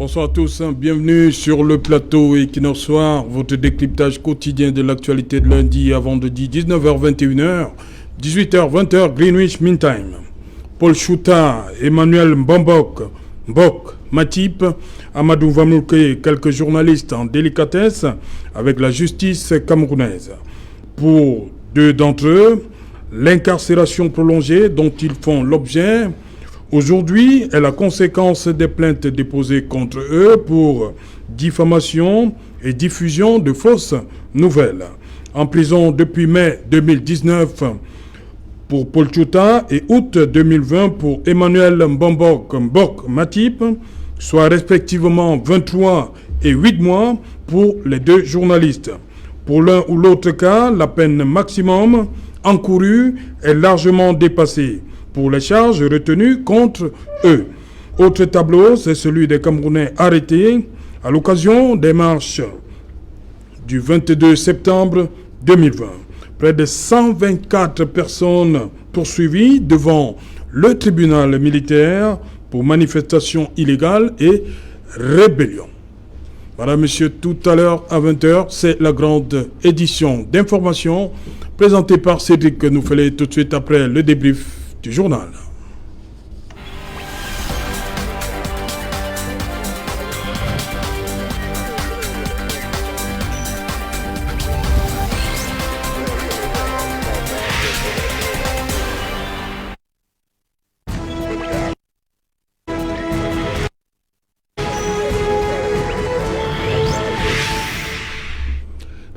Bonsoir à tous, bienvenue sur le plateau Equinox Soir, votre décryptage quotidien de l'actualité de lundi à vendredi 19h-21h, 18h-20h Greenwich Mean Time. Paul Chouta, Emmanuel Mbok, Matip, Amadou Vamouke et quelques journalistes en délicatesse avec la justice camerounaise. Pour deux d'entre eux, l'incarcération prolongée dont ils font l'objet aujourd'hui est la conséquence des plaintes déposées contre eux pour diffamation et diffusion de fausses nouvelles. En prison depuis mai 2019 pour Paul Chouta et août 2020 pour Emmanuel Mbok Matip, soit respectivement 23 et 8 mois pour les deux journalistes. Pour l'un ou l'autre cas, la peine maximum encourue est largement dépassée pour les charges retenues contre eux. Autre tableau, c'est celui des Camerounais arrêtés à l'occasion des marches du 22 septembre 2020. Près de 124 personnes poursuivies devant le tribunal militaire pour manifestation illégale et rébellion. Voilà, monsieur, tout à l'heure à 20h, c'est la grande édition d'information présentée par Cédric Nouffelé tout de suite après le débrief du journal.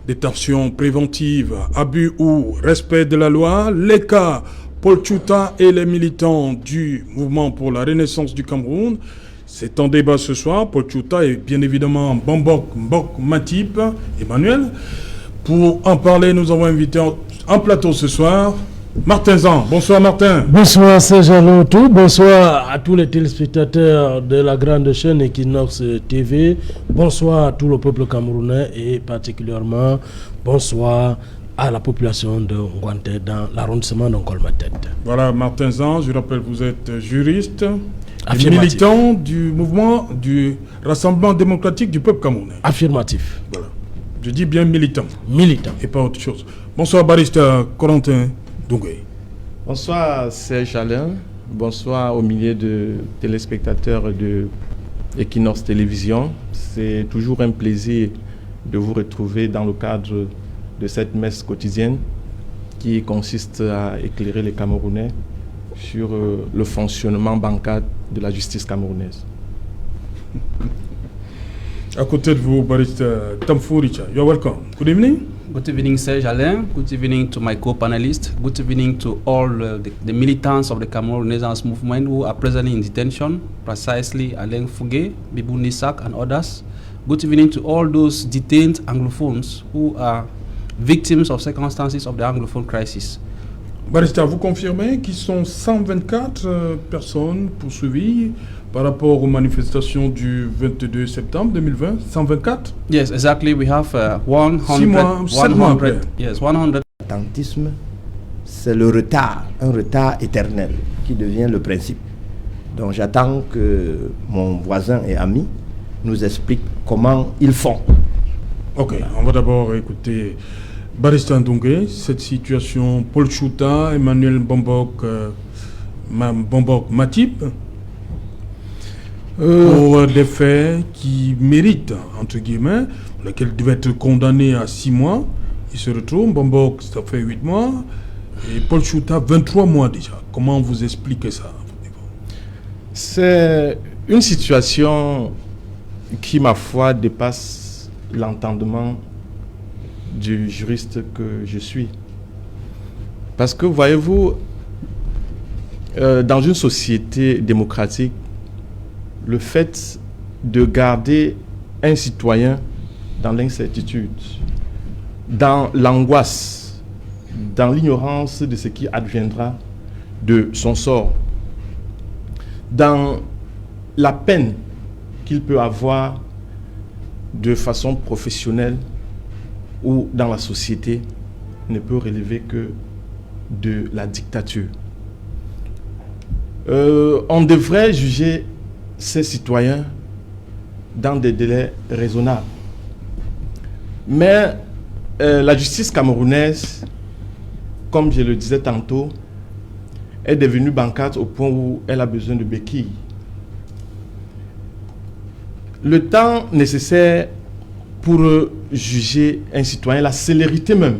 Détention préventive, abus ou respect de la loi, les cas Paul Chouta et les militants du mouvement pour la renaissance du Cameroun. C'est en débat ce soir. Paul Chouta et bien évidemment Mbok Matip, Emmanuel. Pour en parler, nous avons invité en plateau ce soir Martin Zan. Bonsoir Martin. Bonsoir Serge Aloutou. Bonsoir à tous les téléspectateurs de la grande chaîne Equinox TV. Bonsoir à tout le peuple camerounais et particulièrement bonsoir à la population de Ngouanté dans l'arrondissement d'Onkolmatet. Voilà, Martin Zan, je rappelle, vous êtes juriste et militant du mouvement du Rassemblement démocratique du peuple camerounais. Affirmatif. Voilà. Je dis bien militant. Militant. Et pas autre chose. Bonsoir, barista Corentin Dougué. Bonsoir, Serge Alain. Bonsoir aux milliers de téléspectateurs de Equinox Télévision. C'est toujours un plaisir de vous retrouver dans le cadre de cette messe quotidienne qui consiste à éclairer les Camerounais sur le fonctionnement bancal de la justice camerounaise. À côté de vous, barista Tamfou Richa, you're welcome. Good evening. Good evening, Serge Alain. Good evening to my co-panelists. Good evening to all the militants of the Cameroon Renaissance Movement who are presently in detention, precisely Alain Fougué, Bibou Nissak and others. Good evening to all those detained Anglophones who are victims of circumstances of the Anglophone crisis. Barista, vous confirmez qu'ils sont 124 personnes poursuivies par rapport aux manifestations du 22 septembre 2020? 124? Yes, exactly. We have 100. 6 mois, 7 mois après. Yes, 100. L'attentisme, c'est le retard, un retard éternel qui devient le principe. Donc j'attends que mon voisin et ami nous explique comment ils font. Ok, on va d'abord écouter barista Ndongé, cette situation, Paul Chouta, Emmanuel Mbok Matip, pour des faits qui méritent, entre guillemets, lesquels devaient être condamnés à 6 mois. Il se retrouve, Mbok, ça fait 8 mois, et Paul Chouta, 23 mois déjà. Comment vous expliquez ça? C'est une situation qui, ma foi, dépasse l'entendement du juriste que je suis. Parce que, voyez-vous, dans une société démocratique, le fait de garder un citoyen dans l'incertitude, dans l'angoisse, dans l'ignorance de ce qui adviendra de son sort, dans la peine qu'il peut avoir de façon professionnelle ou dans la société, ne peut relever que de la dictature. On devrait juger ces citoyens dans des délais raisonnables. Mais la justice camerounaise, comme je le disais tantôt, est devenue bancate au point où elle a besoin de béquilles. Le temps nécessaire pour juger un citoyen, la célérité même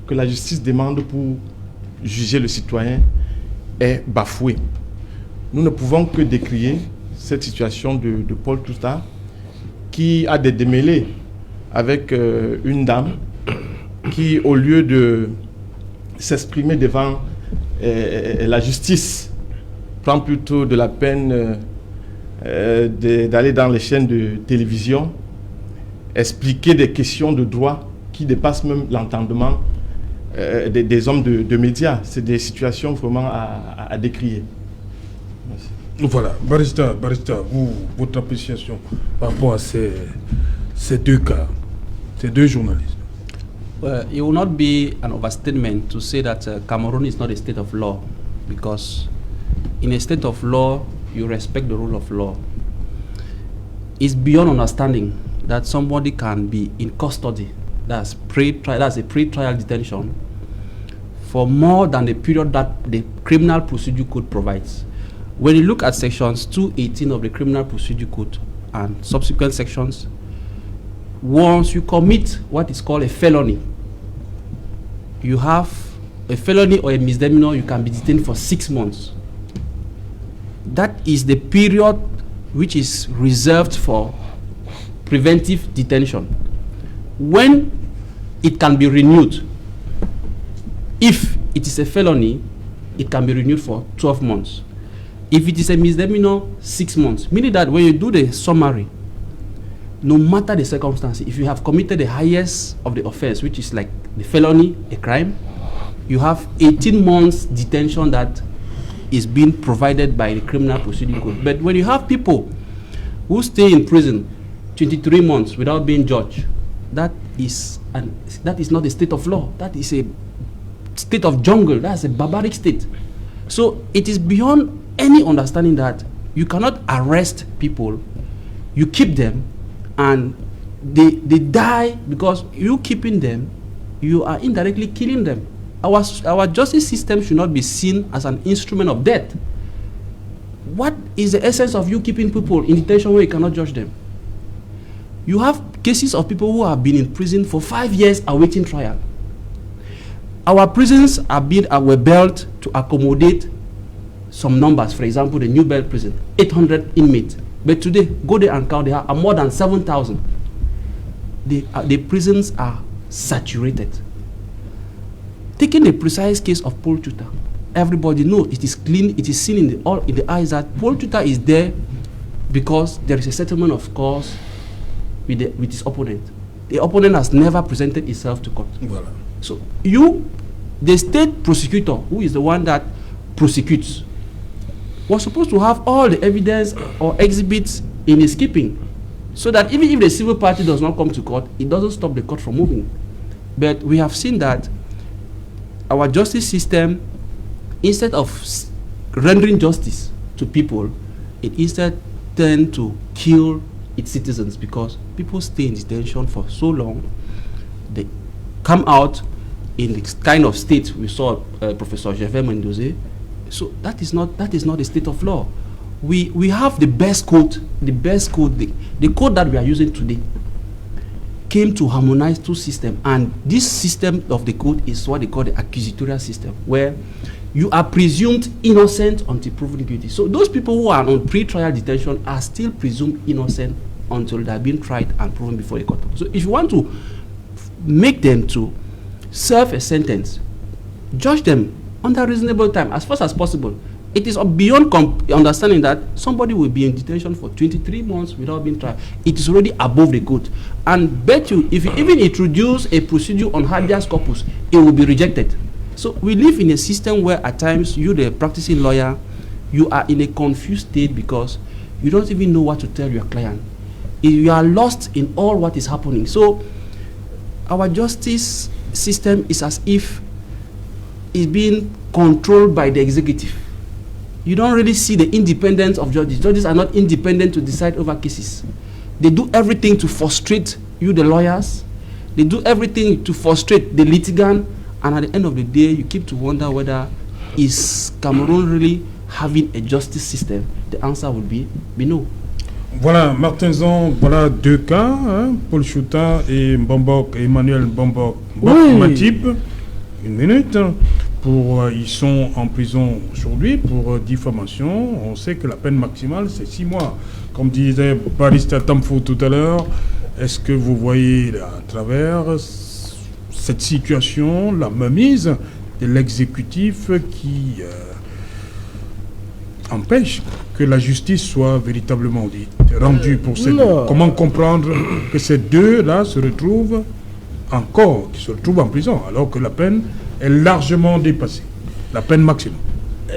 que la justice demande pour juger le citoyen est bafouée. Nous ne pouvons que décrier cette situation de Paul Touta qui a des démêlés avec une dame qui, au lieu de s'exprimer devant la justice, prend plutôt de la peine d'aller dans les chaînes de télévision, expliquer des questions de droit qui dépassent même l'entendement des hommes de médias. C'est des situations vraiment à décrier. Merci. Voilà, Barista, votre appréciation par rapport à ces deux cas, ces deux journalistes. Well, it will not be an overstatement to say that Cameroon is not a state of law, because in a state of law, you respect the rule of law. It's beyond understanding that somebody can be in custody, that's a pre-trial detention, for more than the period that the Criminal Procedure Code provides. When you look at sections 218 of the Criminal Procedure Code and subsequent sections, once you commit what is called a felony, you have a felony or a misdemeanor, you can be detained for 6 months. That is the period which is reserved for preventive detention. When it can be renewed, if it is a felony, it can be renewed for 12 months. If it is a misdemeanor, 6 months. Meaning that when you do the summary, no matter the circumstances, if you have committed the highest of the offense, which is like the felony, a crime, you have 18 months detention that is being provided by the Criminal Procedure Code. But when you have people who stay in prison 23 months without being judged, that is not a state of law. That is a state of jungle. That's a barbaric state. So it is beyond any understanding that you cannot arrest people, you keep them, and they die because you keeping them, you are indirectly killing them. Our justice system should not be seen as an instrument of death. What is the essence of you keeping people in detention where you cannot judge them? You have cases of people who have been in prison for 5 years awaiting trial. Our prisons were built to accommodate some numbers. For example, the New Bell prison, 800 inmates. But today, go there and count, there are more than 7,000. The prisons are saturated. Taking the precise case of Paul Touta, everybody knows it is clean, it is seen in the eyes that Paul Touta is there because there is a settlement of cause with his opponent. The opponent has never presented itself to court. Voilà. So the state prosecutor, who is the one that prosecutes, was supposed to have all the evidence or exhibits in his keeping, so that even if the civil party does not come to court, it doesn't stop the court from moving. But we have seen that our justice system, instead of rendering justice to people, it instead tends to kill its citizens, because people stay in detention for so long, they come out in the kind of state we saw Professor Gervais Mendoza. So that is not the state of law. We have the best code. The code that we are using today came to harmonize two systems, and this system of the code is what they call the acquisitorial system, where you are presumed innocent until proven guilty. So those people who are on pre-trial detention are still presumed innocent until they have been tried and proven before the court. So if you want to make them to serve a sentence, judge them under reasonable time, as fast as possible. It is beyond understanding that somebody will be in detention for 23 months without being tried. It is already above the code. And bet you, if you even introduce a procedure on habeas corpus, it will be rejected. So we live in a system where at times you, the practicing lawyer, you are in a confused state because you don't even know what to tell your client. You are lost in all what is happening. So our justice system is as if it's being controlled by the executive. You don't really see the independence of judges. Judges are not independent to decide over cases. They do everything to frustrate you, the lawyers. They do everything to frustrate the litigant. And at the end of the day, you keep to wonder whether is Cameroon really having a justice system? The answer would be no. Voilà, Martin Zan, voilà deux cas, hein, Paul Chouta et Mbambok, Emmanuel Mbambok Matip. Une minute. Ils sont en prison aujourd'hui pour diffamation. On sait que la peine maximale, c'est 6 mois. Comme disait Barista Tamfo tout à l'heure, est-ce que vous voyez à travers cette situation la mainmise de l'exécutif qui empêche que la justice soit véritablement rendue pour ces deux? Comment comprendre que ces deux-là se retrouvent en prison alors que la peine est largement dépassée, la peine maximum?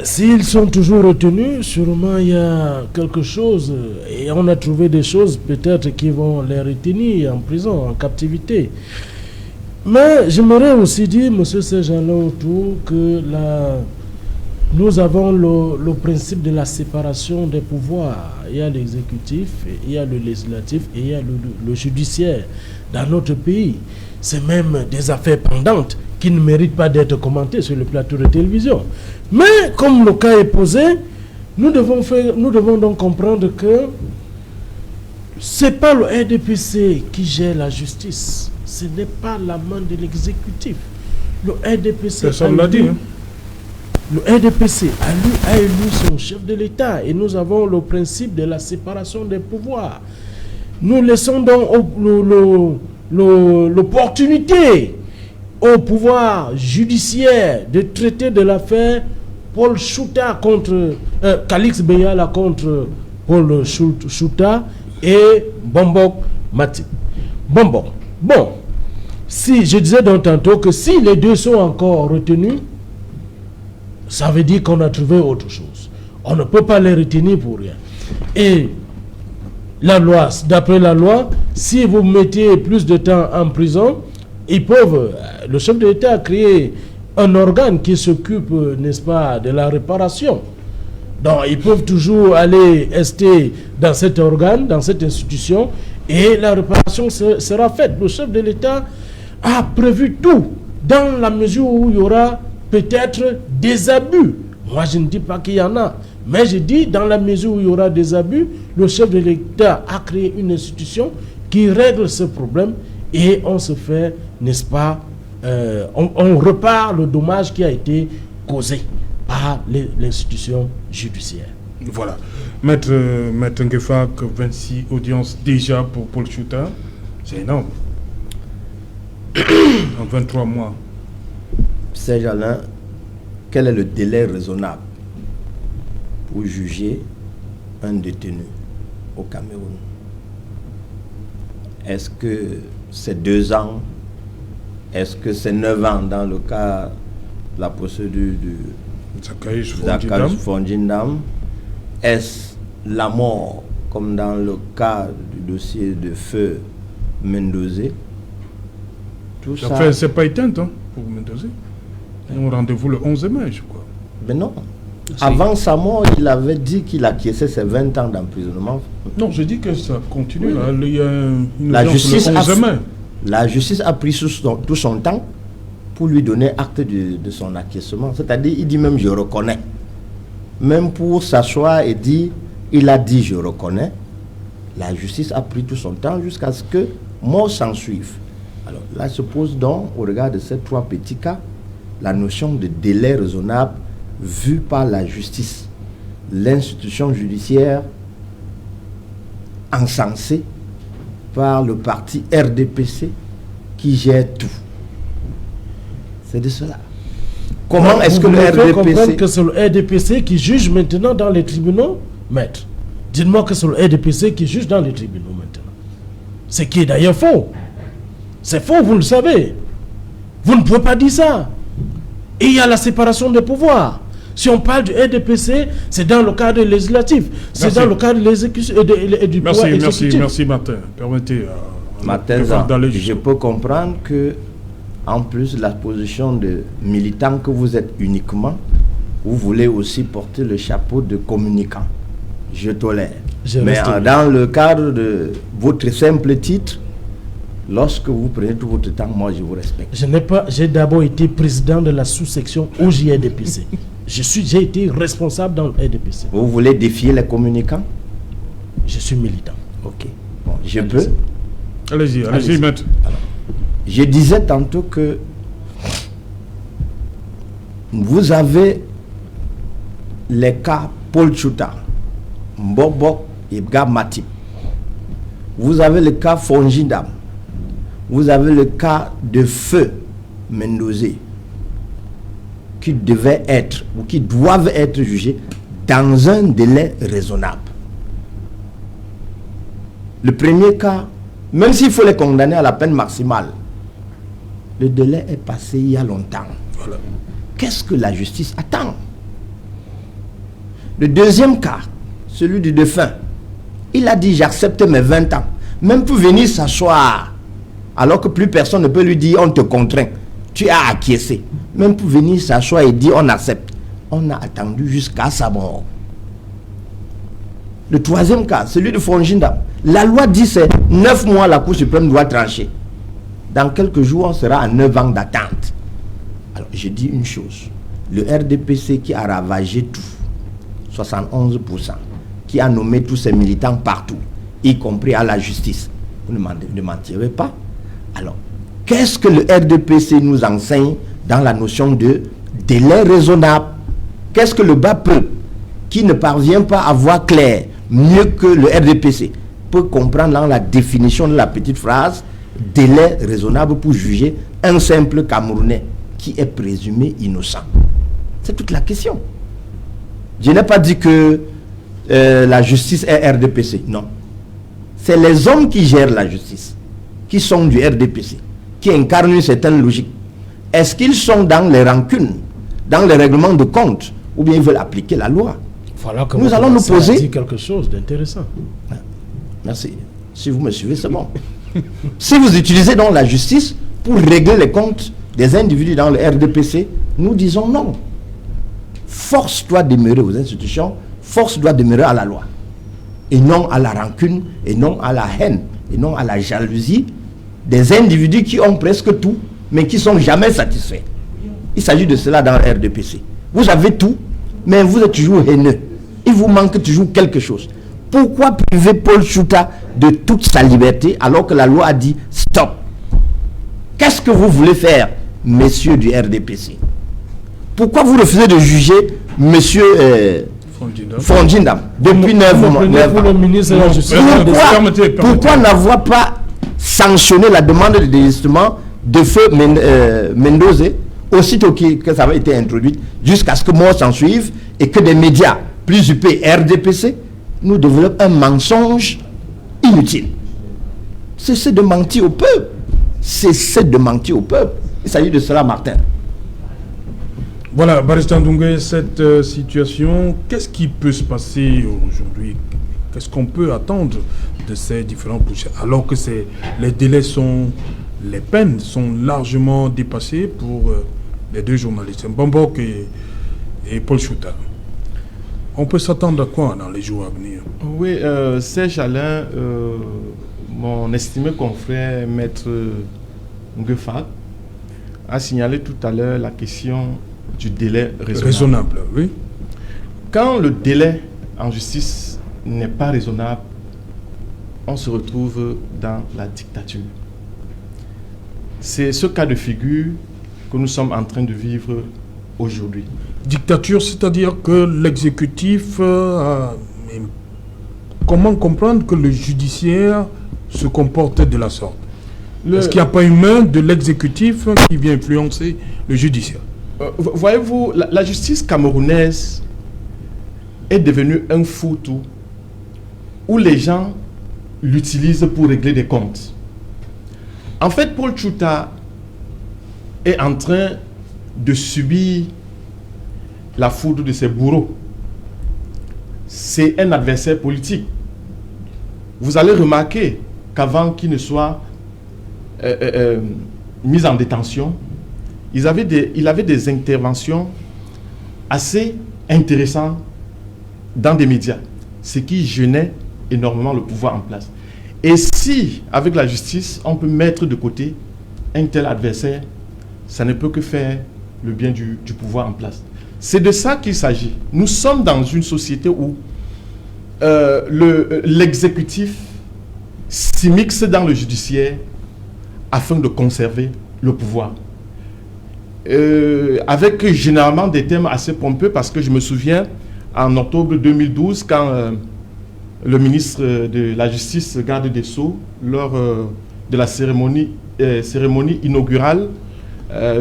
S'ils sont toujours retenus, sûrement il y a quelque chose, et on a trouvé des choses peut-être qui vont les retenir en prison, en captivité. Mais j'aimerais aussi dire, M. Sejalin, autour que nous avons le principe de la séparation des pouvoirs. Il y a l'exécutif, il y a le législatif et il y a le judiciaire dans notre pays. C'est même des affaires pendantes qui ne méritent pas d'être commentées sur le plateau de télévision. Mais comme le cas est posé, nous devons donc comprendre que ce n'est pas le RDPC qui gère la justice. Ce n'est pas la main de l'exécutif. Le RDPC Le RDPC a élu son chef de l'État et nous avons le principe de la séparation des pouvoirs. Nous laissons donc l'opportunité au pouvoir judiciaire de traiter de l'affaire Paul Chouta contre Calix Beyala contre Paul Chouta et Mbambok Matip. Bon, si je disais donc tantôt que si les deux sont encore retenus, ça veut dire qu'on a trouvé autre chose. On ne peut pas les retenir pour rien. Et la loi, d'après la loi, si vous mettez plus de temps en prison, ils peuvent, le chef de l'État a créé un organe qui s'occupe, n'est-ce pas, de la réparation. Donc ils peuvent toujours aller rester dans cet organe, dans cette institution, et la réparation sera faite. Le chef de l'État a prévu tout, dans la mesure où il y aura peut-être des abus. Moi, je ne dis pas qu'il y en a, mais je dis dans la mesure où il y aura des abus, le chef de l'État a créé une institution qui règle ce problème et on se fait, n'est-ce pas, on repart le dommage qui a été causé par l'institution judiciaire. Voilà. Maître Ngefak, 26 audiences déjà pour Paul Chouta, c'est énorme. En 23 mois. Serge Alain, quel est le délai raisonnable pour juger un détenu au Cameroun? Est-ce que c'est 2 ans? Est-ce que c'est 9 ans dans le cas de la procédure de Zakaïs Fondjindam? Est-ce la mort, comme dans le cas du dossier de Feu Mendozé? Tout ça... L'affaire ne s'est pas éteinte pour Mendozé. Nous rendez-vous le 11 mai, je crois. Mais non. Avant sa mort, il avait dit qu'il acquiesçait ses 20 ans d'emprisonnement. Non, je dis que ça continue. Oui. Il y a une la justice le 11 mai. La justice a pris tout son temps pour lui donner acte de son acquiescement. C'est-à-dire, il dit même je reconnais. Même pour s'asseoir et dire, il a dit je reconnais. La justice a pris tout son temps jusqu'à ce que mort s'en suive. Alors là se pose donc, au regard de ces 3 petits cas, la notion de délai raisonnable vu par la justice, l'institution judiciaire encensée par le parti RDPC qui gère tout. C'est de cela. Comment est-ce que le RDPC... comprendre que c'est le RDPC qui juge maintenant dans les tribunaux, maître? Dites-moi que c'est le RDPC qui juge dans les tribunaux maintenant. Ce qui est d'ailleurs faux. C'est faux, vous le savez. Vous ne pouvez pas dire ça. Et il y a la séparation des pouvoirs. Si on parle du RDPC, c'est dans le cadre législatif. C'est dans le cadre de l'exécution et du pouvoir exécutif. Merci Martin. Permettez Martin, je peux comprendre que, en plus de la position de militant que vous êtes uniquement, vous voulez aussi porter le chapeau de communicant. je tolère. Je Mais reste dans le cadre de votre simple titre, lorsque vous prenez tout votre temps, moi je vous respecte. J'ai d'abord été président de la sous-section au JRDPC. J'ai été responsable dans le RDPC. Vous voulez défier les communicants? Je suis militant. Ok. Bon, je peux. Allez-y, maître. Je disais tantôt que vous avez les cas Paul Chouta, Mbobok et Gamatip. Vous avez le cas Fonjindam. Vous avez le cas de Feu Mendozé, qui devaient être ou qui doivent être jugés dans un délai raisonnable. Le premier cas, même s'il faut les condamner à la peine maximale, le délai est passé il y a longtemps. Voilà. Qu'est-ce que la justice attend? Le deuxième cas, celui du défunt, il a dit j'accepte mes 20 ans. Même pour venir s'asseoir, alors que plus personne ne peut lui dire on te contraint, tu as acquiescé. Même pour venir s'asseoir et dire on accepte. On a attendu jusqu'à sa mort. Le troisième cas, celui de Fonjinda, la loi dit c'est 9 mois la Cour suprême doit trancher. Dans quelques jours, on sera à 9 ans d'attente. Alors, je dis une chose. Le RDPC qui a ravagé tout, 71%, qui a nommé tous ses militants partout, y compris à la justice, vous ne mentirez pas. Alors, qu'est-ce que le RDPC nous enseigne dans la notion de délai raisonnable? Qu'est-ce que le bas peuple, qui ne parvient pas à voir clair, mieux que le RDPC, peut comprendre dans la définition de la petite phrase délai raisonnable pour juger un simple Camerounais qui est présumé innocent? C'est toute la question. Je n'ai pas dit que la justice est RDPC, non. C'est les hommes qui gèrent la justice, qui sont du RDPC, qui incarnent une certaine logique. Est-ce qu'ils sont dans les rancunes, dans les règlements de compte, ou bien ils veulent appliquer la loi? Voilà que nous allons nous poser... dire quelque chose d'intéressant. Merci. Si vous me suivez, c'est bon. Si vous utilisez donc la justice pour régler les comptes des individus dans le RDPC, nous disons non. Force doit demeurer aux institutions, force doit demeurer à la loi. Et non à la rancune, et non à la haine, et non à la jalousie des individus qui ont presque tout, mais qui ne sont jamais satisfaits. Il s'agit de cela dans le RDPC. Vous avez tout, mais vous êtes toujours haineux. Il vous manque toujours quelque chose. Pourquoi priver Paul Chouta de toute sa liberté alors que la loi a dit stop? Qu'est-ce que vous voulez faire, messieurs du RDPC? Pourquoi vous refusez de juger monsieur Fonjindam depuis 9 mois? Pourquoi n'avoir pas sanctionné la demande de désistement de Feu Mendozé aussitôt que ça avait été introduit, jusqu'à ce que mort s'en suive et que des médias plus UP RDPC nous développent un mensonge inutile? Cessez de mentir au peuple. Cessez de mentir au peuple. Il s'agit de cela, Martin. Voilà, Barrister Ndoungé, cette situation, qu'est-ce qui peut se passer aujourd'hui? Qu'est-ce qu'on peut attendre de ces différents procès? Alors que les délais les peines sont largement dépassées pour les deux journalistes, Mbobok et Paul Chouta. On peut s'attendre à quoi dans les jours à venir? Oui, Serge Alain, mon estimé confrère Maître Nguefat a signalé tout à l'heure la question du délai raisonnable. Oui. Quand le délai en justice n'est pas raisonnable, on se retrouve dans la dictature. C'est ce cas de figure que nous sommes en train de vivre aujourd'hui. Dictature, c'est-à-dire que l'exécutif... comment comprendre que le judiciaire se comporte de la sorte? Est-ce qu'il n'y a pas une main de l'exécutif qui vient influencer le judiciaire? Voyez-vous, la justice camerounaise est devenue un fourre-tout où les gens l'utilisent pour régler des comptes. En fait, Paul Chouta est en train de subir la foudre de ses bourreaux. C'est un adversaire politique. Vous allez remarquer qu'avant qu'il ne soit mis en détention, il avait des interventions assez intéressantes dans des médias. ce qui gênait énormément le pouvoir en place. Et si, avec la justice, on peut mettre de côté un tel adversaire, ça ne peut que faire le bien du pouvoir en place. C'est de ça qu'il s'agit. Nous sommes dans une société où l'exécutif s'immisce dans le judiciaire afin de conserver le pouvoir. Avec généralement des thèmes assez pompeux, parce que je me souviens, en octobre 2012, quand le ministre de la Justice, garde des Sceaux, lors de la cérémonie inaugurale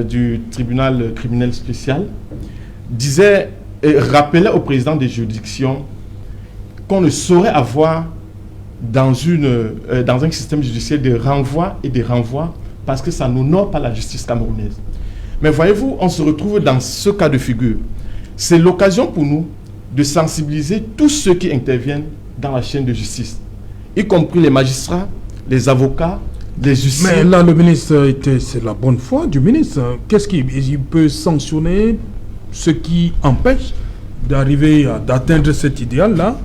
du tribunal criminel spécial, disait et rappelait au président des juridictions qu'on ne saurait avoir dans un système judiciaire de renvoi et de renvoi parce que ça n'honore pas la justice camerounaise. Mais voyez-vous, on se retrouve dans ce cas de figure. C'est l'occasion pour nous de sensibiliser tous ceux qui interviennent dans la chaîne de justice, y compris les magistrats, les avocats, les huissiers. Mais là, le ministre, c'est la bonne foi du ministre. Qu'est-ce qu'il peut sanctionner ce qui empêche d'atteindre cet idéal-là?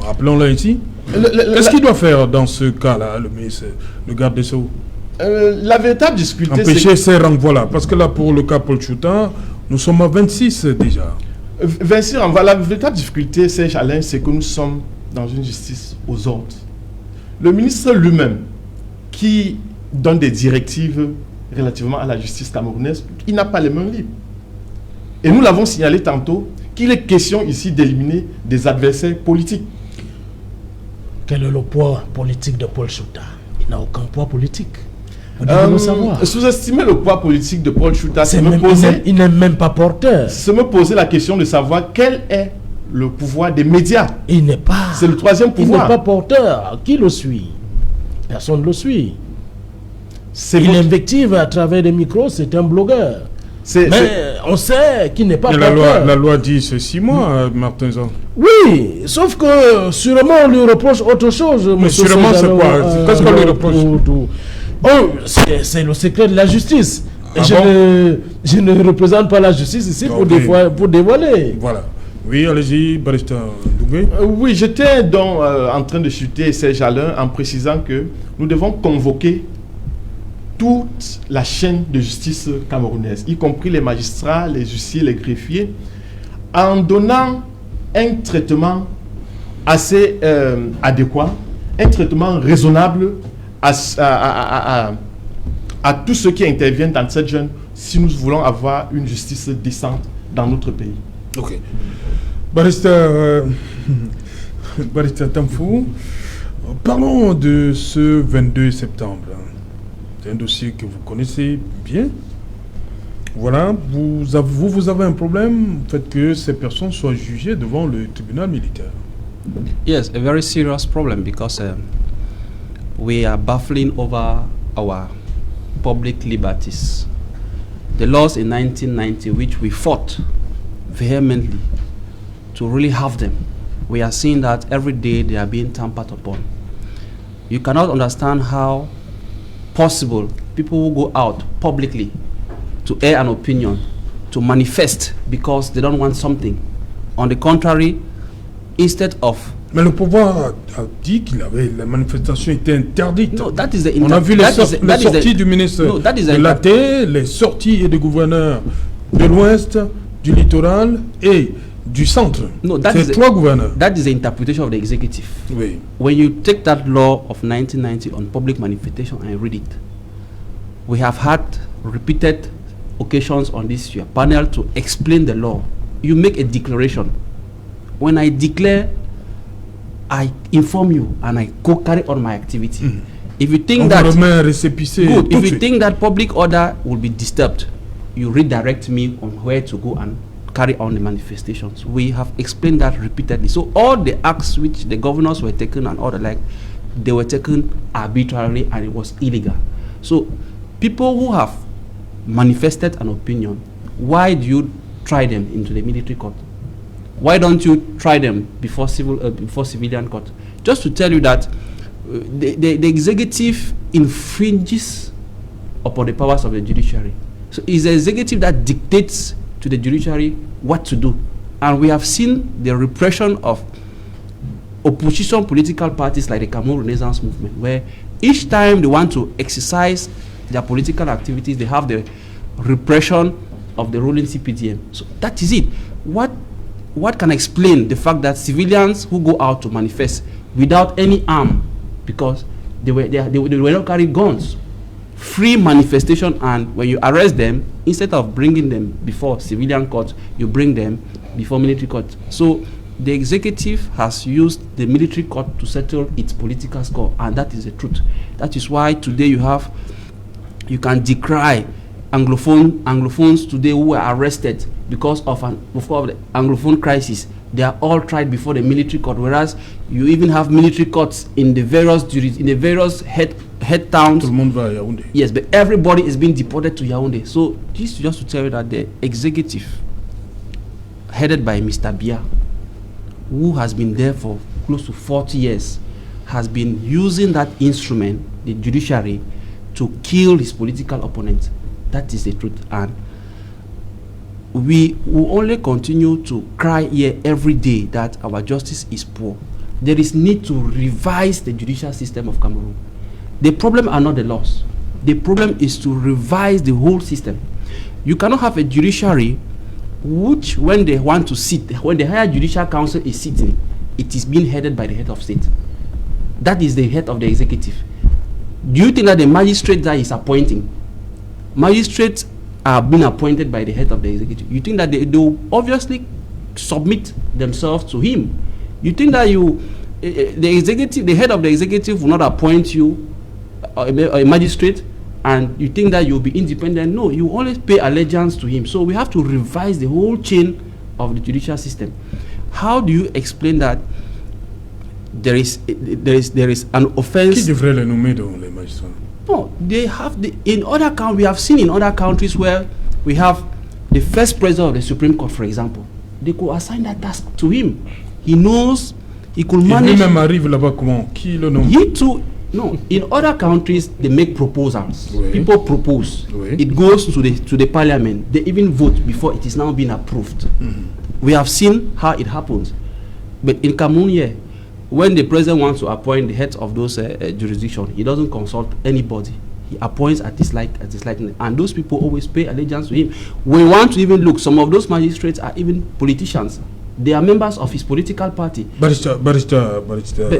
Rappelons-le ici. Qu'est-ce qu'il doit faire dans ce cas-là, le ministre, le garde des Sceaux? La véritable difficulté, empêcher ces renvois-là. Parce que là, pour le cas Paul Chouta, nous sommes à 26 déjà. 26 renvois. La véritable difficulté, Serge Alain, c'est que nous sommes dans une justice aux ordres. Le ministre lui-même, qui donne des directives relativement à la justice camerounaise, il n'a pas les mains libres. Et nous l'avons signalé tantôt qu'il est question ici d'éliminer des adversaires politiques. Quel est le poids politique de Paul Chouta? Il n'a aucun poids politique. Vous devez le savoir. Sous-estimer le poids politique de Paul Chouta, il n'est même pas porteur. Se me poser la question de savoir quel est le pouvoir des médias. Il n'est pas. C'est le troisième pouvoir. Il n'est pas porteur. Qui le suit? Personne ne le suit. Il invective à travers des micros, c'est un blogueur. Mais on sait qu'il n'est pas porteur. La loi dit c'est 6 mois, Martin Zan. Oui, sauf que sûrement on lui reproche autre chose. Mais sûrement c'est quoi? Qu'est-ce qu'on lui reproche? C'est le secret de la justice. Ah Je ne représente pas la justice ici pour dévoiler. Voilà. Oui, allez-y, Barista Doumbé. Oui, j'étais donc en train de chuter Serge Alain en précisant que nous devons convoquer toute la chaîne de justice camerounaise, y compris les magistrats, les huissiers, les greffiers, en donnant un traitement assez adéquat, un traitement raisonnable à tous ceux qui interviennent dans cette jeune, si nous voulons avoir une justice décente dans notre pays. Ok. Barista Tamfou, parlons de ce 22 septembre. C'est un dossier que vous connaissez bien. Voilà, vous avez un problème, le fait que ces personnes soient jugées devant le tribunal militaire. Yes, a very serious problem because we are battling over our public liberties. The laws in 1990, which we fought vehemently to really have them, we are seeing that every day they are being tampered upon. You cannot understand how possible people will go out publicly to air an opinion, to manifest because they don't want something. On the contrary, instead of... Mais le pouvoir a dit qu'il avait la manifestation était interdite. No, that is the On a vu les sorties du ministre de l'AT, les sorties des gouverneurs de l'Ouest, du littoral et du centre. No, c'est 3 gouverneurs. That is the interpretation of the executive. Oui. When you take that law of 1990 on public manifestation and read it, we have had repeated occasions on this panel to explain the law. You make a declaration. When I declare, I inform you and I go carry on my activity. Mm. If you think if you think that public order will be disturbed, you redirect me on where to go and carry on the manifestations. We have explained that repeatedly. So all the acts which the governors were taken and all the like, they were taken arbitrarily and it was illegal. So people who have manifested an opinion, why do you try them into the military court? Why don't you try them before civilian court? Just to tell you that the executive infringes upon the powers of the judiciary. So it's the executive that dictates to the judiciary what to do. And we have seen the repression of opposition political parties like the Cameroon Renaissance Movement, where each time they want to exercise their political activities, they have the repression of the ruling CPDM. So that is it. What can explain the fact that civilians who go out to manifest without any arm, because they were not carrying guns, free manifestation, and when you arrest them, instead of bringing them before civilian court, you bring them before military court. So the executive has used the military court to settle its political score, and that is the truth. That is why today you can decry Anglophones today who were arrested because of the Anglophone crisis. They are all tried before the military court, whereas you even have military courts in the various head towns. Yes, but everybody is being deported to Yaoundé. So this is just to tell you that the executive, headed by Mr. Biya, who has been there for close to 40 years, has been using that instrument, the judiciary, to kill his political opponents. That is the truth. And we will only continue to cry here every day that our justice is poor. There is need to revise the judicial system of Cameroon. The problem are not the laws. The problem is to revise the whole system. You cannot have a judiciary which, when they want to sit, when the higher judicial council is sitting, it is being headed by the head of state. That is the head of the executive. Do you think that the magistrate that is appointing, magistrates are being appointed by the head of the executive? You think that they will obviously submit themselves to him? You think that the head of the executive will not appoint you a magistrate, and you think that you'll be independent? No, you always pay allegiance to him. So we have to revise the whole chain of the judicial system. How do you explain that there is an offense? Qui devrait les nommer dans les magistrats? No, they have we have seen in other countries where we have the first president of the Supreme Court, for example. They could assign that task to him. He knows he could manage. Lui-même arrive là-bas comment? Qui le nomme? He too. No, in other countries they make proposals. Oui. People propose. Oui. It goes to the parliament. They even vote before it is now being approved. We have seen how it happens. But in Cameroon here, when the president wants to appoint the heads of those jurisdictions, he doesn't consult anybody. He appoints at his liking, and those people always pay allegiance to him. We want to even look, some of those magistrates are even politicians. They are members of his political party. Barista.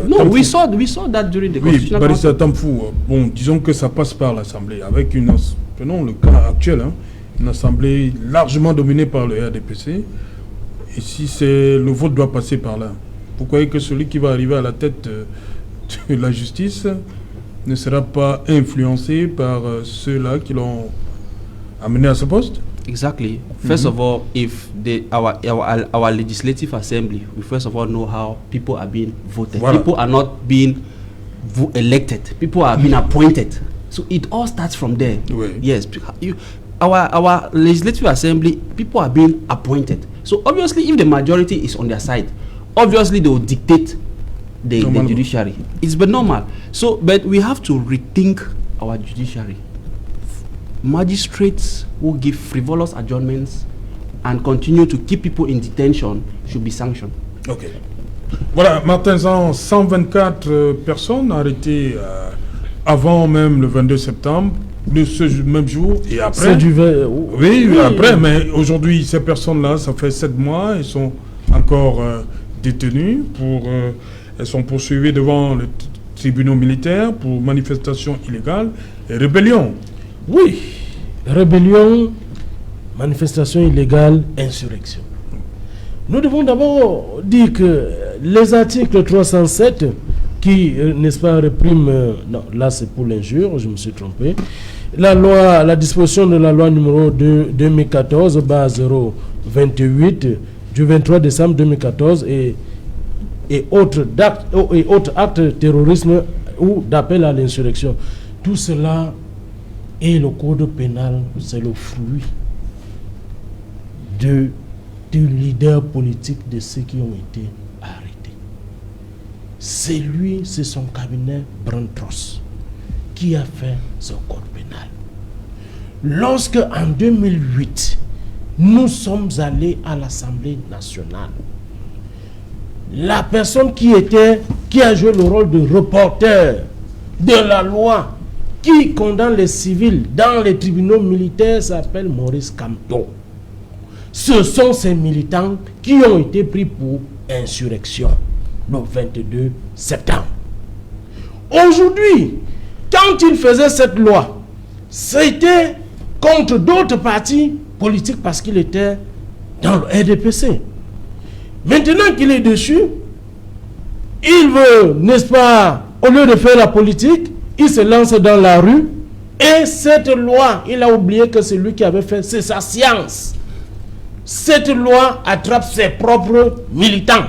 No, we saw that during the Constitutional Barista Council. Tamfou, bon, disons que ça passe par l'Assemblée, avec prenons le cas actuel, une Assemblée largement dominée par le RDPC, et si le vote doit passer par là, vous croyez que celui qui va arriver à la tête de la justice ne sera pas influencé par ceux-là qui l'ont amené à ce poste? Exactly. First of all, if our legislative assembly, we first of all know how people are being voted. Voilà. People are not being elected. People are being appointed. So it all starts from there. Oui. Yes. Our legislative assembly, people are being appointed. So obviously, if the majority is on their side, obviously they will dictate the judiciary. It's but normal. So, but we have to rethink our judiciary. Magistrates who give frivolous adjournments and continue to keep people in detention should be sanctioned. Ok. Voilà, Martin Zan, 124 personnes arrêtées avant même le 22 septembre, de ce même jour et après. Oui, après, mais aujourd'hui, ces personnes-là, ça fait 7 mois, elles sont encore détenues, elles sont poursuivies devant le tribunal militaire pour manifestation illégale et rébellion. Oui, rébellion, manifestation illégale, insurrection. Nous devons d'abord dire que les articles 307 qui, n'est-ce pas, répriment, non, là c'est pour l'injure, je me suis trompé, la disposition de la loi numéro 2014/028 du 23 décembre 2014 et autres actes de terrorisme ou d'appel à l'insurrection. Tout cela et le code pénal, c'est le fruit du leader politique de ceux qui ont été arrêtés. C'est son cabinet Brantros qui a fait ce code pénal. Lorsque en 2008, nous sommes allés à l'Assemblée nationale, la personne qui a joué le rôle de reporter de la loi qui condamne les civils dans les tribunaux militaires s'appelle Maurice Kamto. Ce sont ces militants qui ont été pris pour insurrection le 22 septembre. Aujourd'hui, quand il faisait cette loi, c'était contre d'autres partis politiques parce qu'il était dans le RDPC. Maintenant qu'il est dessus, il veut, n'est-ce pas, au lieu de faire la politique, il se lance dans la rue. Et cette loi, il a oublié que c'est lui qui avait fait, c'est sa science. Cette loi attrape ses propres militants.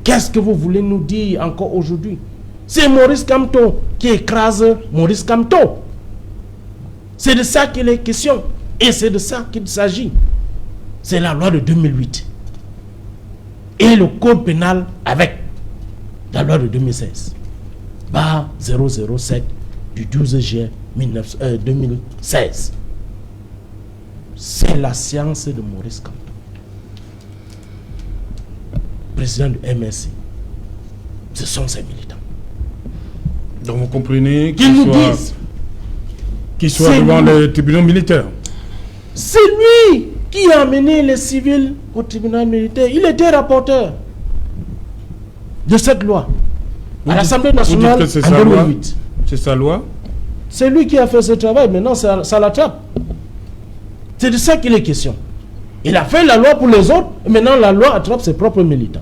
Qu'est-ce que vous voulez nous dire encore aujourd'hui? C'est Maurice Kamto qui écrase Maurice Kamto. C'est de ça qu'il est question. Et c'est de ça qu'il s'agit. C'est la loi de 2008. Et le code pénal avec la loi de 2016. Barre 007 du 12 juillet 2016. C'est la science de Maurice Kamto, président du MSI. Ce sont ses militants. Donc vous comprenez Qu'ils nous disent. Qu'ils soient devant les tribunaux militaires. C'est lui qui a amené les civils au tribunal militaire. Il était rapporteur de cette loi à l'Assemblée nationale en 2008. C'est sa loi. C'est lui qui a fait ce travail. Maintenant, ça l'attrape. C'est de ça qu'il est question. Il a fait la loi pour les autres. Et maintenant, la loi attrape ses propres militants.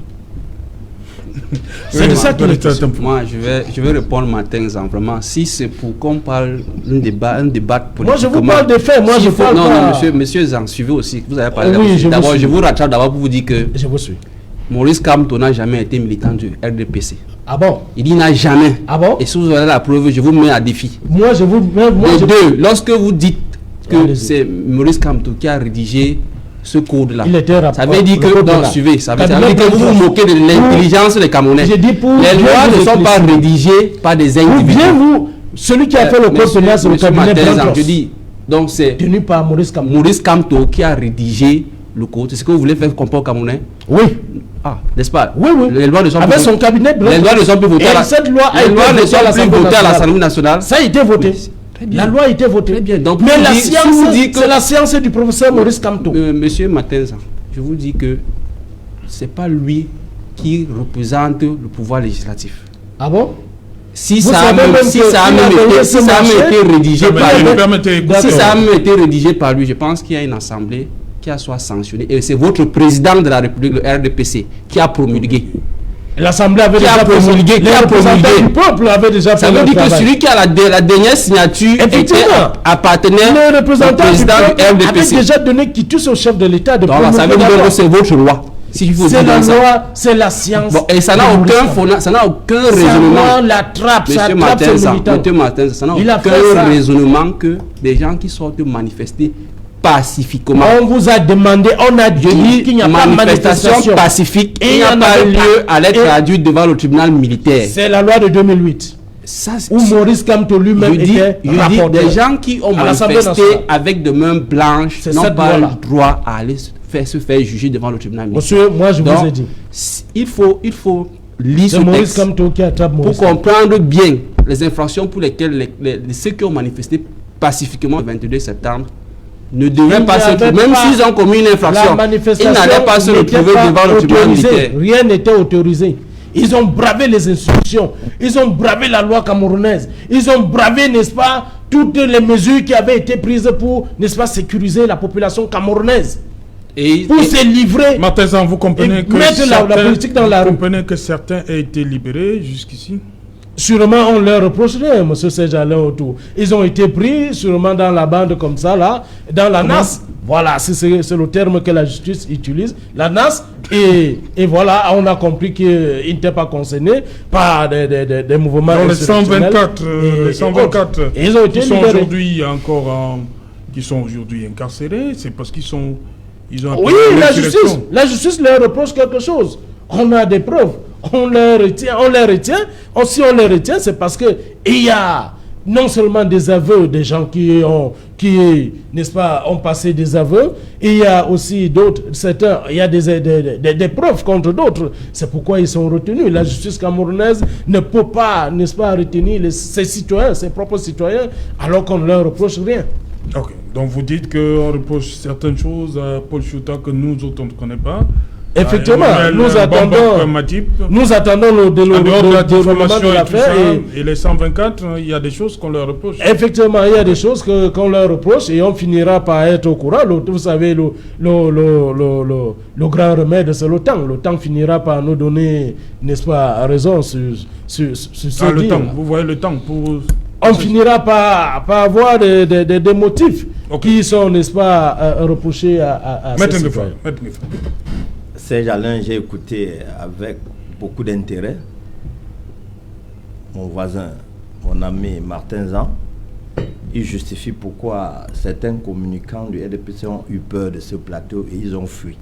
C'est de ça qu'il est question. Moi, je vais répondre matin, vraiment. Si c'est pour qu'on parle d'un débat politique. Moi, je vous parle des faits. Moi, je parle pas. Non, monsieur Zang, suivez aussi. Vous avez parlé oui, d'abord, je vous rattrape d'abord pour vous dire que je vous suis. Maurice Kamto n'a jamais été militant du RDPC. Ah bon? Il dit n'a jamais. Ah bon? Et si vous avez la preuve, je vous mets à défi. Moi, je vous mets. Deux, lorsque vous dites que c'est Maurice Kamto qui a rédigé ce code-là, ça veut dire que, non, suivez, ça veut dire que vous vous moquez de l'intelligence des Camerounais. Les lois ne sont pas rédigées par des individus. Vous, celui qui a fait le code pénal, c'est le cabinet Blanc. Je dis, donc c'est tenu par Maurice Kamto. Maurice Kamto qui a rédigé le code. C'est ce que vous voulez faire comprendre aux Camerounais? Oui. Ah, n'est-ce pas? Oui, oui. Les lois ne sont avec son cabinet Blanc. Les lois ne sont plus votées à cette loi a été votée à l'Assemblée nationale. Ça a été voté. La loi a été votée. Très bien. Donc, mais la science, c'est la science du professeur Maurice Kamto. Monsieur Matenza, je vous dis que c'est pas lui qui représente le pouvoir législatif. Ah bon? Si ça a même été rédigé par lui, je pense qu'il y a une assemblée qui a soit sanctionné. Et c'est votre président de la République, le RDPC, qui a promulgué. L'Assemblée avait déjà promulgué. Les représentants du peuple avaient déjà fait. Ça veut dire que celui qui a la dernière signature appartenait au président du RDPC. avait déjà donné quitus au chef de l'État de promulguer. Ça veut dire que c'est votre loi. Si c'est la loi, c'est la science. Bon, et ça n'a aucun raisonnement. La trappe, Monsieur Martin, ça n'a aucun raisonnement que des gens qui sortent manifester pacifiquement. On vous a demandé, on a dit qu'il n'y a pas de manifestation pacifique, il n'y a pas lieu à l'être traduit devant le tribunal militaire. C'est la loi de 2008. Ça, où Maurice Kamto lui-même était rapporteur. Des gens qui ont manifesté avec de mains blanches n'ont pas le droit à aller se faire juger devant le tribunal militaire. Monsieur, moi je vous ai dit. Il faut lire ce Maurice texte Kamto qui attrape pour comprendre bien les infractions pour lesquelles ceux qui ont manifesté pacifiquement le 22 septembre ne devaient pas se trouver, même s'ils ont commis une infraction, ils n'allaient pas se retrouver devant le tribunal militaire. Rien n'était autorisé. Ils ont bravé les instructions, ils ont bravé la loi camerounaise, ils ont bravé, n'est-ce pas, toutes les mesures qui avaient été prises pour, n'est-ce pas, sécuriser la population camerounaise. Pour se livrer, Martin, vous comprenez que mettre la politique dans la rue. Vous comprenez que certains aient été libérés jusqu'ici? Sûrement, on leur reprocherait, M. Serge-Alain autour. Ils ont été pris, sûrement dans la bande comme ça, là, dans la NAS. Voilà, c'est le terme que la justice utilise, la NAS. Et voilà, on a compris qu'ils n'étaient pas concernés par des mouvements. Donc les 124, ils ont été libérés. Qui sont aujourd'hui incarcérés, c'est parce qu'ils ont... Oui, la justice leur reproche quelque chose. On a des preuves. On les retient. Si on les retient, c'est parce que il y a non seulement des aveux des gens qui n'est-ce pas, ont passé des aveux, et il y a aussi d'autres, certains, il y a des preuves contre d'autres. C'est pourquoi ils sont retenus. La justice camerounaise ne peut pas, n'est-ce pas, retenir ses citoyens, ses propres citoyens, alors qu'on ne leur reproche rien. Ok, donc vous dites qu'on reproche certaines choses à Paul Chouta que nous autres on ne connaît pas. Effectivement, nous attendons le déroulement de l'affaire. Et les 124, il y a des choses qu'on leur reproche. Effectivement, il y a des choses qu'on leur reproche et on finira par être au courant. Vous savez, le grand remède, c'est le temps. Le temps finira par nous donner, n'est-ce pas, raison sur ce le temps, vous voyez le temps pour... On finira par avoir des motifs qui sont, n'est-ce pas, reprochés à ces citoyens. Serge Alain, j'ai écouté avec beaucoup d'intérêt mon voisin, mon ami Martin Zan. Il justifie pourquoi certains communicants du RDPC ont eu peur de ce plateau et ils ont fui.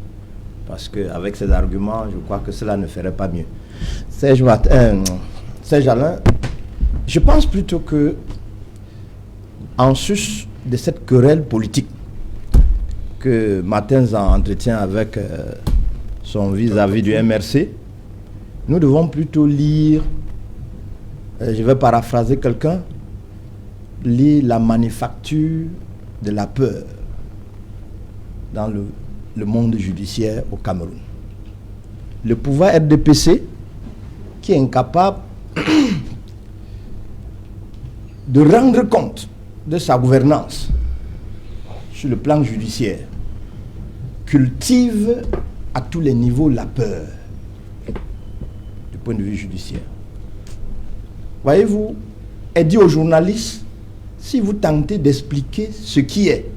Parce qu'avec ces arguments, je crois que cela ne ferait pas mieux. Serge Alain, je pense plutôt que, en sus de cette querelle politique que Martin Zan entretient avec son vis-à-vis du MRC, nous devons plutôt lire, je vais paraphraser quelqu'un, lire La manufacture de la peur dans le monde judiciaire au Cameroun. Le pouvoir RDPC, qui est incapable de rendre compte de sa gouvernance sur le plan judiciaire, cultive à tous les niveaux la peur du point de vue judiciaire. Voyez-vous, elle dit aux journalistes, si vous tentez d'expliquer ce qui est,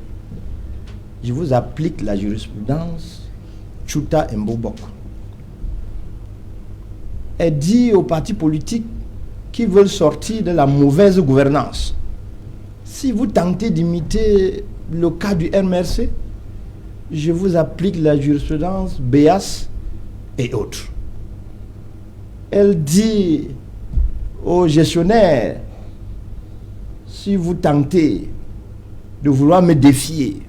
je vous applique la jurisprudence Chouta Mbobok. Elle dit aux partis politiques qui veulent sortir de la mauvaise gouvernance, si vous tentez d'imiter le cas du MRC, je vous applique la jurisprudence Béas et autres. Elle dit aux gestionnaires, si vous tentez de vouloir me défier,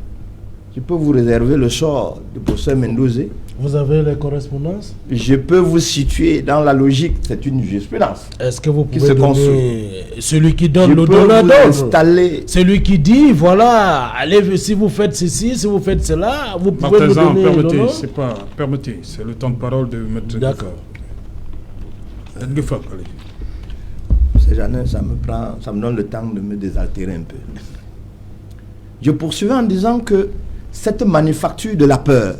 je peux vous réserver le sort du professeur Mendoza. Vous avez les correspondances? Je peux vous situer dans la logique, c'est une jurisprudence. Est-ce que vous pouvez donner celui qui donne le donneur d'ordre, celui qui dit, voilà, allez, si vous faites ceci, si vous faites cela, vous pouvez me donner le nom? Permettez, c'est le temps de parole de Maître. D'accord. Ça me donne le temps de me désaltérer un peu. Je poursuivais en disant que cette manufacture de la peur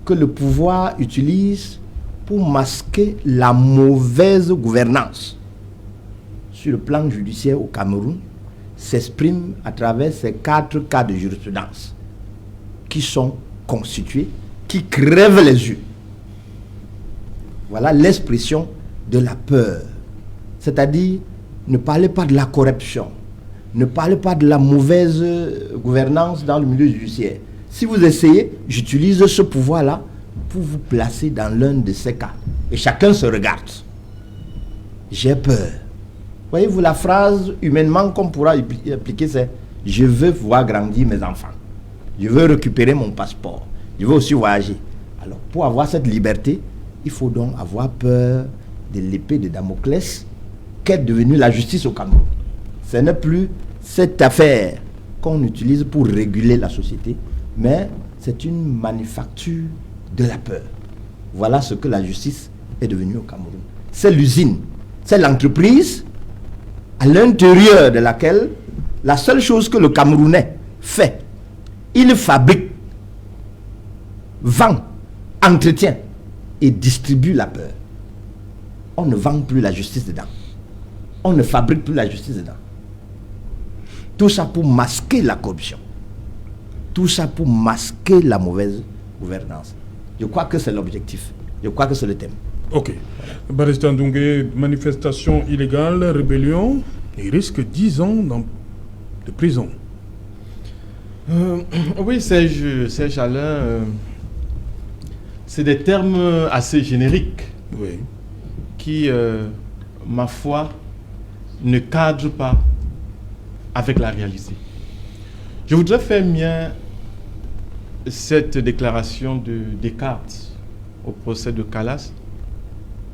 que le pouvoir utilise pour masquer la mauvaise gouvernance sur le plan judiciaire au Cameroun s'exprime à travers ces 4 cas de jurisprudence qui sont constitués, qui crèvent les yeux. Voilà l'expression de la peur. C'est-à-dire, ne parlez pas de la corruption, ne parlez pas de la mauvaise gouvernance dans le milieu judiciaire. Si vous essayez, j'utilise ce pouvoir-là pour vous placer dans l'un de ces cas. Et chacun se regarde. J'ai peur. Voyez-vous, la phrase humainement qu'on pourra appliquer, c'est « Je veux voir grandir mes enfants. Je veux récupérer mon passeport. Je veux aussi voyager. » Alors, pour avoir cette liberté, il faut donc avoir peur de l'épée de Damoclès qu'est devenue la justice au Cameroun. Ce n'est plus cette affaire qu'on utilise pour réguler la société, mais c'est une manufacture de la peur. Voilà ce que la justice est devenue au Cameroun. C'est l'usine, c'est l'entreprise à l'intérieur de laquelle la seule chose que le Camerounais fait, il fabrique, vend, entretient et distribue la peur. On ne vend plus la justice dedans. On ne fabrique plus la justice dedans. Tout ça pour masquer la corruption. Tout ça pour masquer la mauvaise gouvernance. Je crois que c'est l'objectif. Je crois que c'est le thème. Ok. Barrister Ndoungé, manifestation illégale, rébellion, il risque 10 ans de prison. Oui, Serge Alain, c'est des termes assez génériques, oui, qui, ma foi, ne cadre pas avec la réalité. Je voudrais faire mien cette déclaration de Descartes au procès de Calas,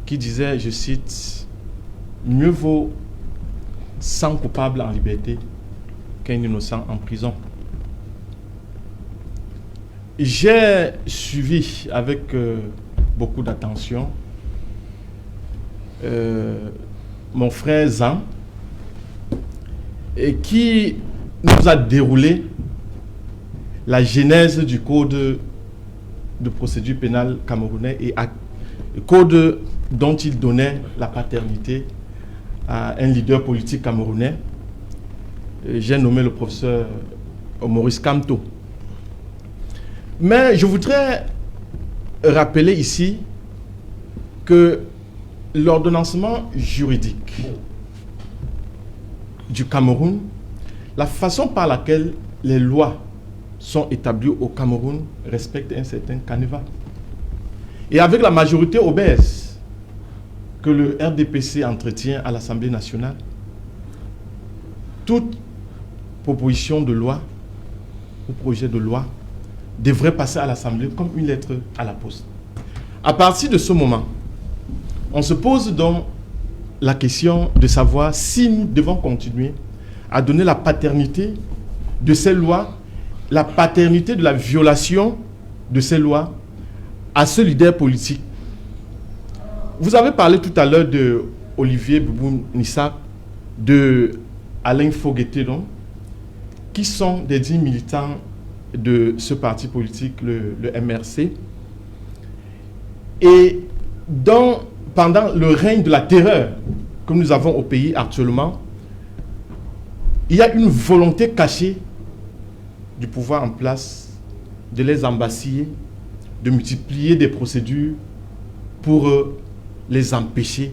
qui disait, je cite, « Mieux vaut 100 coupables en liberté qu'un innocent en prison ». J'ai suivi avec beaucoup d'attention mon frère Zan, et qui nous a déroulé la genèse du code de procédure pénale camerounais et code dont il donnait la paternité à un leader politique camerounais. J'ai nommé le professeur Maurice Kamto. Mais je voudrais rappeler ici que l'ordonnancement juridique du Cameroun, la façon par laquelle les lois sont établies au Cameroun respecte un certain canevas. Et avec la majorité obèse que le RDPC entretient à l'Assemblée nationale, toute proposition de loi ou projet de loi devrait passer à l'Assemblée comme une lettre à la poste. À partir de ce moment, on se pose donc la question de savoir si nous devons continuer à donner la paternité de ces lois, la paternité de la violation de ces lois à ce leader politique. Vous avez parlé tout à l'heure de Olivier Boubou-Nissak, de Alain Fogueté-Don, qui sont des 10 militants de ce parti politique, le MRC, et dont, pendant le règne de la terreur que nous avons au pays actuellement, il y a une volonté cachée du pouvoir en place de les embasiller, de multiplier des procédures pour les empêcher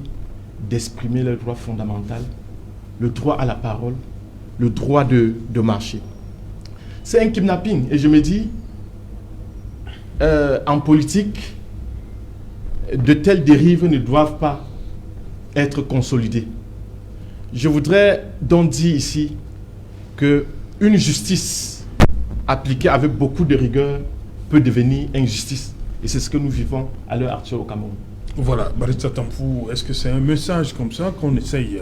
d'exprimer leur droit fondamental, le droit à la parole, le droit de marcher. C'est un kidnapping. Et je me dis, en politique, de telles dérives ne doivent pas être consolidées. Je voudrais donc dire ici qu'une justice appliquée avec beaucoup de rigueur peut devenir injustice. Et c'est ce que nous vivons à l'heure actuelle au Cameroun. Voilà, Barista Tampou, est-ce que c'est un message comme ça qu'on essaye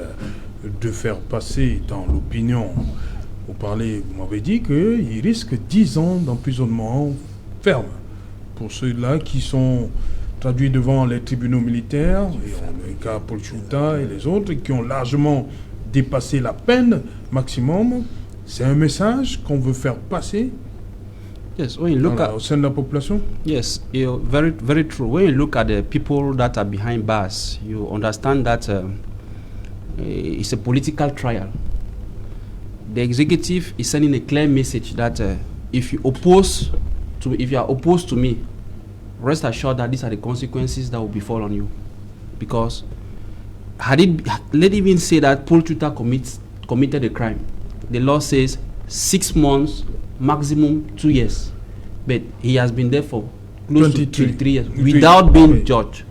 de faire passer dans l'opinion? Vous m'avez dit qu'il risque 10 ans d'emprisonnement ferme pour ceux-là qui sont traduits devant les tribunaux militaires, et le cas Paul Chouta et les autres, qui ont largement dépassé la peine maximum. C'est un message qu'on veut faire passer Yes, when you look au sein de la population? Yes, very, very true. When you look at the people that are behind bars, you understand that it's a political trial. The executive is sending a clear message that if you are opposed to me, rest assured that these are the consequences that will befall on you. Because let it even say that Paul Chouta committed a crime, the law says 6 months, maximum 2 years. But he has been there for close to 23 years without being judged.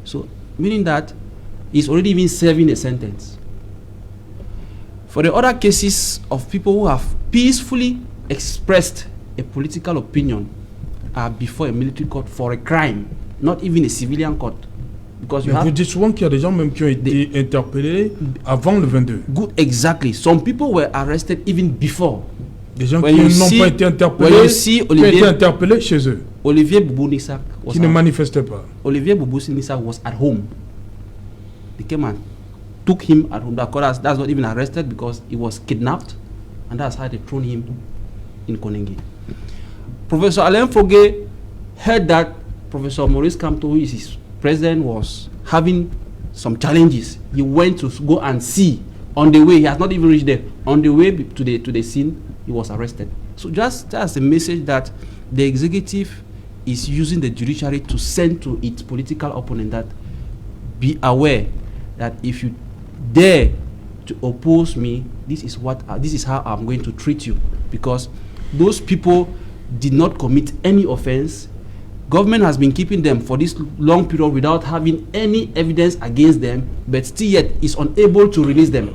So, meaning that he's already been serving a sentence. For the other cases of people who have peacefully expressed a political opinion are before a military court for a crime, not even a civilian court. Because vous dites souvent qu'il y a des gens même qui ont été interpellés avant le 22. Good, exactly. Some people were arrested even before. Des gens qui n'ont pas été interpellés, qui ont été interpellés chez eux. Olivier Boubou-Nissak qui ne manifestait pas. Olivier Boubou-Nissak was at home. They came and took him at home. That's not even arrested because he was kidnapped, and that's how they thrown him in Konenge. Professor Alain Fogué heard that Professor Maurice Kamto, who is his president, was having some challenges. He went to go and see. On the way, he has not even reached there. On the way to the scene, he was arrested. So just a message that the executive is using the judiciary to send to its political opponent that be aware that if you dare to oppose me, this is how I'm going to treat you, because those people did not commit any offense. Government has been keeping them for this long period without having any evidence against them, but still yet is unable to release them.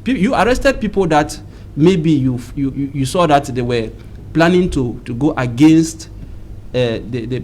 you arrested people that maybe you saw that they were planning to go against the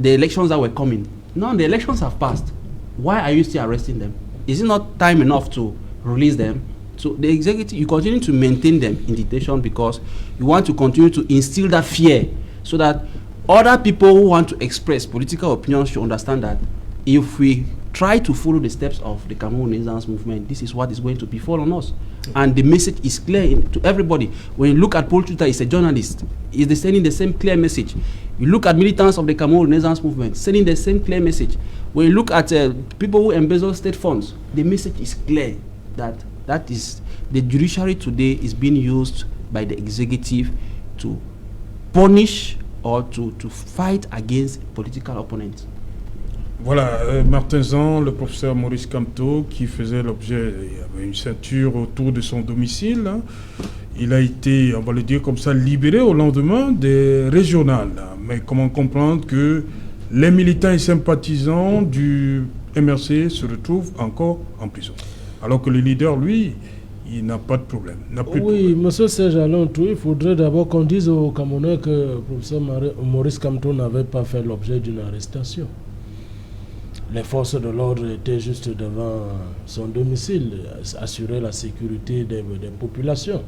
elections that were coming. Now the elections have passed. Why are you still arresting them? Is it not time enough to release them? So the executive, you continue to maintain them in detention because you want to continue to instill that fear so that other people who want to express political opinions should understand that if we try to follow the steps of the Cameroon Renaissance movement, this is what is going to befall on us. And the message is clear to everybody. When you look at Paul Tuta, he's a journalist. He's sending the same clear message. You look at militants of the Cameroon Renaissance movement, sending the same clear message. When you look at people who embezzle state funds, the message is clear that is the judiciary today is being used by the executive to punish or to fight against political opponents. Voilà, Martin Zan, le professeur Maurice Kamto, qui faisait l'objet, il y avait une ceinture autour de son domicile. Hein. Il a été, on va le dire comme ça, libéré au lendemain des régionales. Mais comment comprendre que les militants et sympathisants du MRC se retrouvent encore en prison? Alors que le leader, lui, il n'a pas de problème. Oui, monsieur Serge Alontou, il faudrait d'abord qu'on dise aux Camerounais que le professeur Maurice Kamto n'avait pas fait l'objet d'une arrestation. Les forces de l'ordre étaient juste devant son domicile, assuraient la sécurité des populations.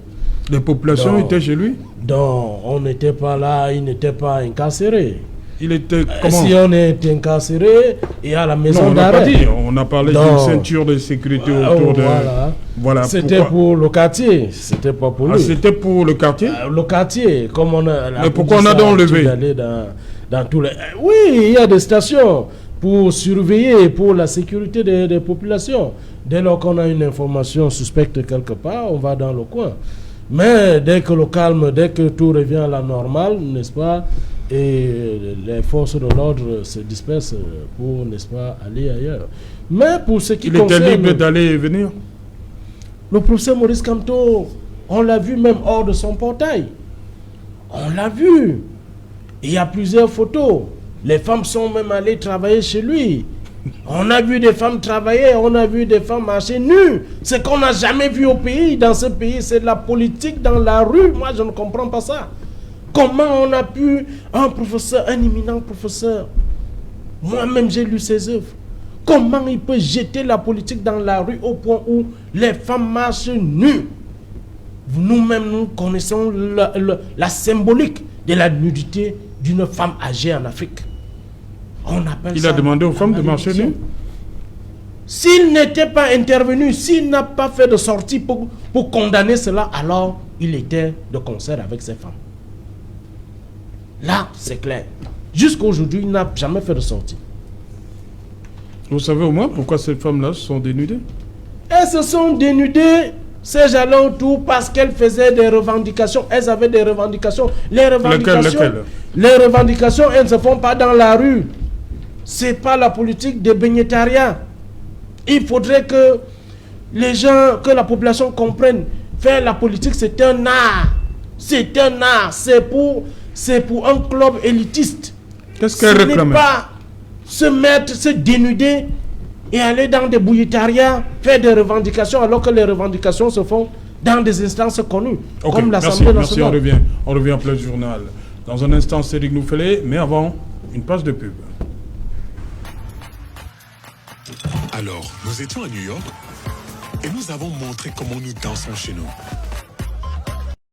Les populations étaient chez lui? Donc, on n'était pas là, il n'était pas incarcéré. Il était comment? Si on est incarcéré, il y a la maison d'arrêt. On n'a pas dit, on a parlé d'une ceinture de sécurité autour de... Voilà. C'était pour le quartier, c'était pas pour lui. C'était pour le quartier? Le quartier, comme on a... Mais pourquoi on a donc levé? Dans tous les... Oui, il y a des stations pour surveiller, pour la sécurité des populations. Dès lors qu'on a une information suspecte quelque part, on va dans le coin. Mais dès que le calme, dès que tout revient à la normale, n'est-ce pas, et les forces de l'ordre se dispersent pour, n'est-ce pas, aller ailleurs. Mais pour ce qui concerne... Il était libre d'aller et venir? Le professeur Maurice Kamto, on l'a vu même hors de son portail. On l'a vu. Il y a plusieurs photos. Les femmes sont même allées travailler chez lui. On a vu des femmes travailler, on a vu des femmes marcher nues. Ce qu'on n'a jamais vu au pays. Dans ce pays, c'est de la politique dans la rue. Moi, je ne comprends pas ça. Comment on a pu, un professeur, un éminent professeur, moi-même j'ai lu ses œuvres, comment il peut jeter la politique dans la rue au point où les femmes marchent nues? Nous-mêmes, nous connaissons la symbolique de la nudité d'une femme âgée en Afrique. Il a demandé aux femmes de marcher nues? S'il n'était pas intervenu, s'il n'a pas fait de sortie pour condamner cela, alors il était de concert avec ces femmes. Là, c'est clair. Jusqu'à aujourd'hui, il n'a jamais fait de sortie. Vous savez au moins pourquoi ces femmes-là se sont dénudées? Elles se sont dénudées, ces jalons tout, parce qu'elles faisaient des revendications. Elles avaient des revendications. Les revendications, elles ne se font pas dans la rue. C'est pas la politique des bénétariats. Il faudrait que les gens, que la population comprenne. Faire la politique, c'est un art. C'est un art. C'est pour un club élitiste. Qu'est-ce qu'elle réclame? Ce n'est pas se mettre, se dénuder et aller dans des bouilletariats, faire des revendications alors que les revendications se font dans des instances connues, comme l'Assemblée nationale. Merci, on revient en plein journal. Dans un instant, Cédric Nouffelé, mais avant, une page de pub. Alors, nous étions à New York et nous avons montré comment nous dansons chez nous.